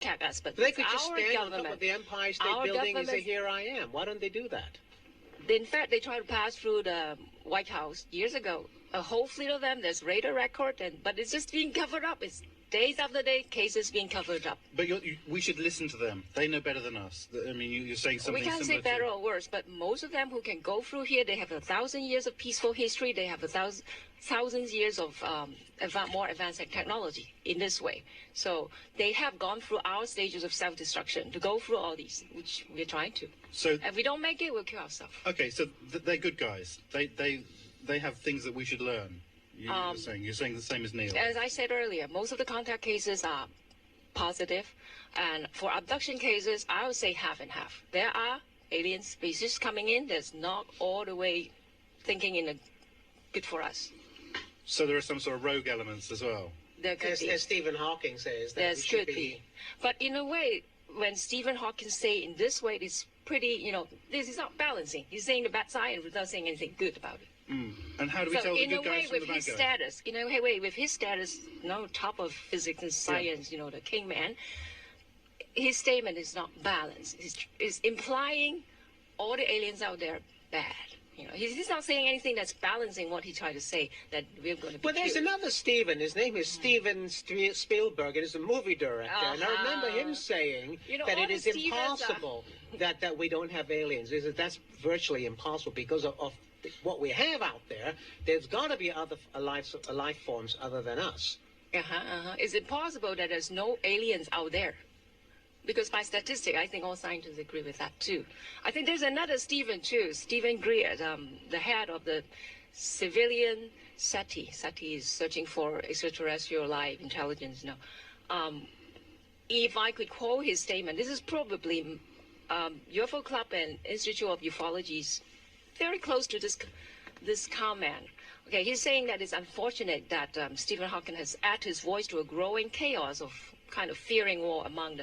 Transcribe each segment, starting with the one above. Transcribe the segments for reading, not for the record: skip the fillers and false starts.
attack us, but they could just stand on top of the Empire State Building and say, "Here I am." Why don't they do that? In fact, they tried to pass through the White House years ago. A whole fleet of them. There's radar record, but it's just being covered up. It's days after day, cases being covered up. But we should listen to them. They know better than us. I mean, you're saying something. We can't say better or worse, but most of them who can go through here, they have 1,000 years of peaceful history. They have thousands years of more advanced technology in this way. So they have gone through our stages of self-destruction to go through all these, which we're trying to. So if we don't make it, we'll kill ourselves. Okay, so they're good guys. They have things that we should learn. You're saying the same as Neil. As I said earlier, most of the contact cases are positive, and for abduction cases, I would say half and half. There are alien species coming in that's not all the way thinking in a good for us. So there are some sort of rogue elements as well. There could be. As Stephen Hawking says, there could be. But in a way, when Stephen Hawking say in this way, it's pretty. This is not balancing. He's saying the bad side and without saying anything good about it. And how do we tell the good guys from the bad guys? In a way, with his status, top of physics and science, the king man, his statement is not balanced. It's implying all the aliens out there are bad. He's not saying anything that's balancing what he tried to say, that we're going to be there's another Steven. His name is Steven Spielberg, and he's a movie director. And I remember him saying that it is impossible that we don't have aliens. That's virtually impossible because of what we have out there. There's got to be other life forms other than us. It's impossible that there's no aliens out there. Because by statistic, I think all scientists agree with that too. I think there's another Stephen too, Stephen Greer, the head of the civilian SETI. SETI is searching for extraterrestrial life intelligence. If I could quote his statement, this is probably UFO Club and Institute of Ufology's very close to this comment. Okay, he's saying that it's unfortunate that Stephen Hawking has added his voice to a growing chaos of kind of fearing war among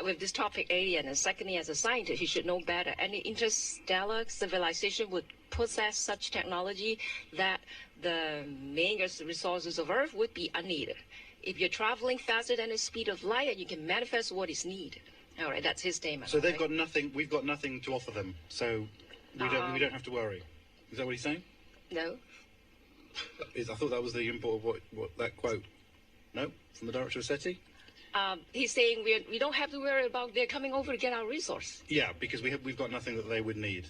with this topic alien. And secondly, as a scientist, he should know better. Any interstellar civilization would possess such technology that the main resources of Earth would be unneeded. If you're traveling faster than the speed of light, and you can manifest what is needed. All right, that's his statement. So they've got nothing. We've got nothing to offer them. So we don't have to worry. Is that what he's saying? No. I thought that was the import of what that quote. No, from the director of SETI. He's saying we don't have to worry about they're coming over to get our resource. Yeah, because we've got nothing that they would need.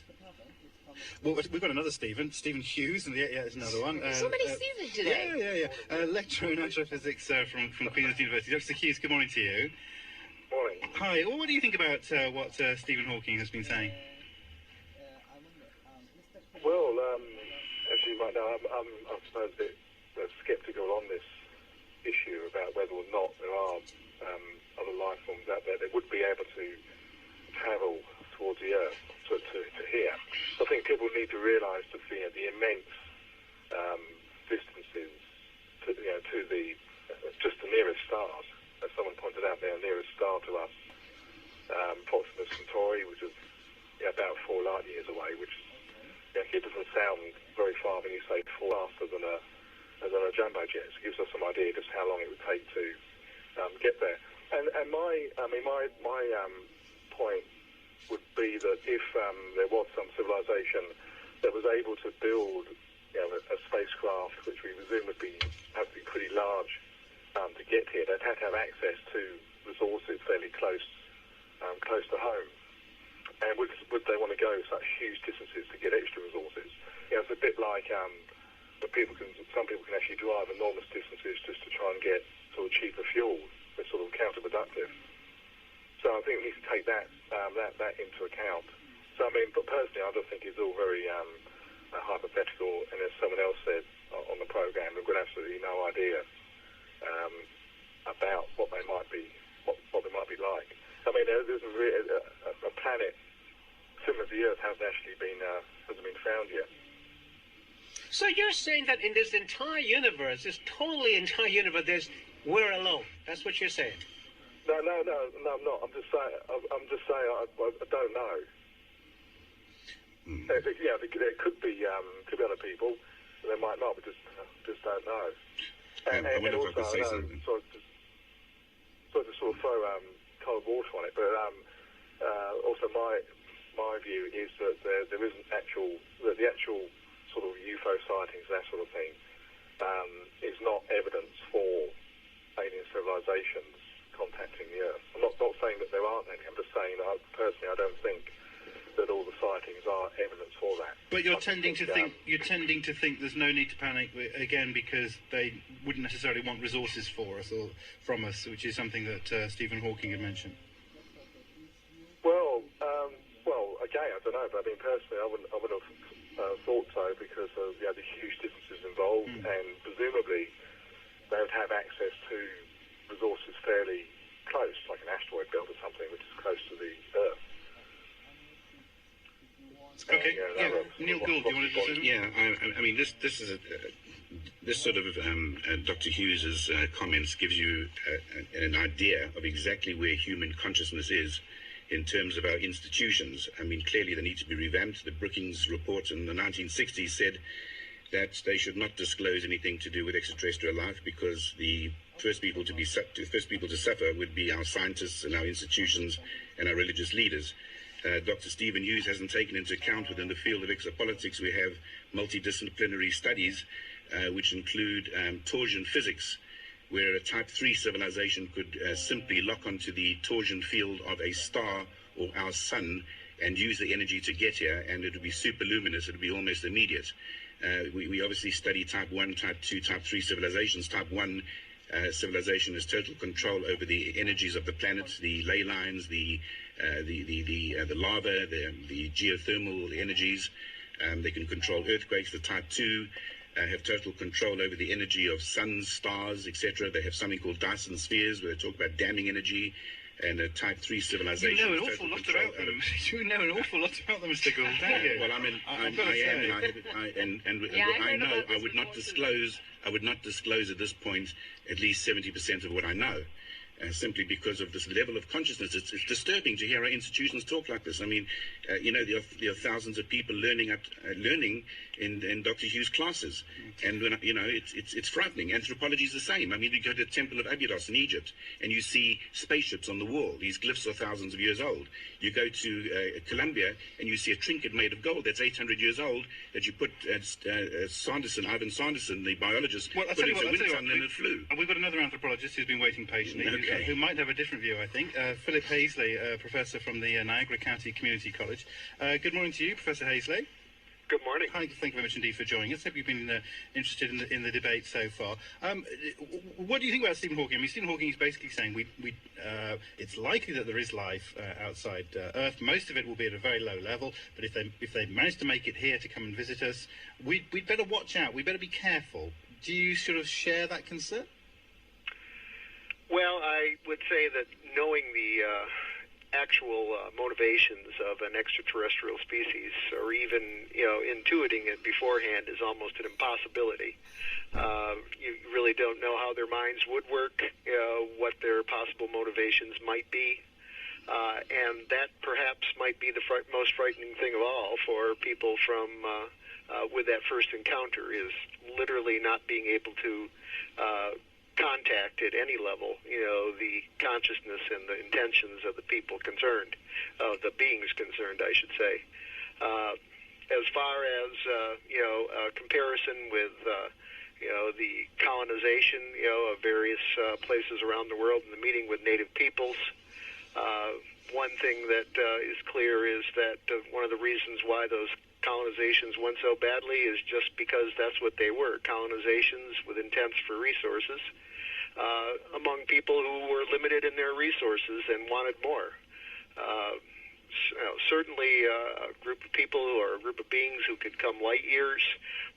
Well, we've got another Stephen Hughes, and there's another one. So many Stephens today. Yeah. Lecturer in astrophysics from Queen's University. Dr. Hughes, good morning to you. Morning. Hi. Well, what do you think about what Stephen Hawking has been saying? Well, as you might know, I'm I suppose a bit sceptical on this issue about whether or not there are other life forms out there that would be able to travel towards the Earth to here. I think people need to realise the immense distances to the just the nearest stars. As someone pointed out, the nearest star to us, Proxima Centauri, which is about 4 light years away, which it doesn't sound very far when you say faster than a jumbo jet. So it gives us some idea just how long it would take to get there. And my point would be that if there was some civilization that was able to build a spacecraft, which we presume would have to be pretty large to get here, they'd have to have access to resources fairly close to home. And would they want to go such huge distances to get extra resources? It's a bit like some people can actually drive enormous distances just to try and get sort of cheaper fuel. It's sort of counterproductive. So I think we need to take that into account. So but personally, I just think it's all very hypothetical. And as someone else said on the program, we've got absolutely no idea about what they might be like. There's a planet similar to the Earth hasn't actually been found yet. So you're saying that in this entire universe, we're alone. That's what you're saying. No, I'm not. I'm just saying I don't know. There could be other people. There might not. We just don't know. And also, suppose to sort of throw cold water on it, but also my view is that there isn't the actual sort of UFO sightings, that sort of thing, is not evidence for alien civilizations contacting the Earth. I'm not saying that there aren't any. I'm just saying that personally I don't think that all the sightings are evidence for that. But you're tending to think there's no need to panic again because they wouldn't necessarily want resources for us or from us, which is something that Stephen Hawking had mentioned. Well, again, I don't know, but I mean personally, I would have thought so because of the huge distances involved, and presumably they would have access to resources fairly close, like an asteroid belt or something, which is close to the Earth. Okay. Neil Gould, do you want to do something? Yeah, I mean, this is this sort of Dr. Hughes's comments gives you an idea of exactly where human consciousness is in terms of our institutions. I mean, clearly they need to be revamped. The Brookings report in the 1960s said that they should not disclose anything to do with extraterrestrial life because the first people to suffer would be our scientists and our institutions and our religious leaders. Dr. Stephen Hughes hasn't taken into account within the field of exopolitics we have multidisciplinary studies which include torsion physics, where a Type 3 civilization could simply lock onto the torsion field of a star or our sun and use the energy to get here, and it would be superluminous. It would be almost immediate. We obviously study Type 1, Type 2, Type 3 civilizations. Type 1 civilization has total control over the energies of the planet, the ley lines, the lava, the geothermal energies. They can control earthquakes. The Type 2 have total control over the energy of suns, stars, etc. They have something called Dyson spheres, where they talk about damming energy. And a Type 3 civilization. You know an awful lot about them. You know an awful lot about them, Mr. Gould, don't you? Well, I would not disclose. I would not disclose at this point at least 70% of what I know, simply because of this level of consciousness. It's disturbing to hear our institutions talk like this. I mean, there are thousands of people learning in Dr. Hughes' classes, and it's frightening. Anthropology is the same. I mean, you go to the Temple of Abydos in Egypt, and you see spaceships on the wall. These glyphs are thousands of years old. You go to Colombia, and you see a trinket made of gold that's 800 years old that you put Ivan Sanderson, the biologist, put into a wind tunnel and it flew. And we've got another anthropologist who's been waiting patiently, who might have a different view, I think. Philip Hazley, professor from the Niagara County Community College. Good morning to you, Professor Hazley. Good morning. Thank you very much indeed for joining us. Hope you've been interested in the debate so far. What do you think about Stephen Hawking? I mean, Stephen Hawking is basically saying it's likely that there is life outside Earth. Most of it will be at a very low level, but if they manage to make it here to come and visit us, we'd better watch out. We better be careful. Do you sort of share that concern? Well, I would say that knowing the actual motivations of an extraterrestrial species, or even intuiting it beforehand, is almost an impossibility. You really don't know how their minds would work, what their possible motivations might be, and that perhaps might be the most frightening thing of all for people from with that first encounter, is literally not being able to contact at any level, the consciousness and the intentions of the people concerned, the beings concerned, I should say. As far as, comparison with, the colonization, of various places around the world and the meeting with native peoples, one thing that is clear is that one of the reasons why those colonizations went so badly is just because that's what they were, colonizations with intents for resources, among people who were limited in their resources and wanted more. Certainly a group of people or a group of beings who could come light years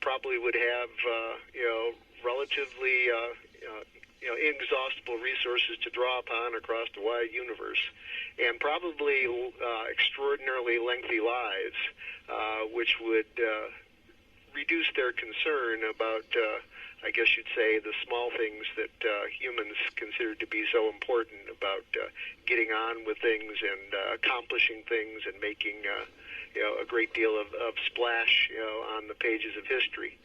probably would have, relatively, inexhaustible resources to draw upon across the wide universe, and probably extraordinarily lengthy lives, which would reduce their concern about, I guess you'd say, the small things that humans consider to be so important about getting on with things and accomplishing things and making a great deal of splash on the pages of history.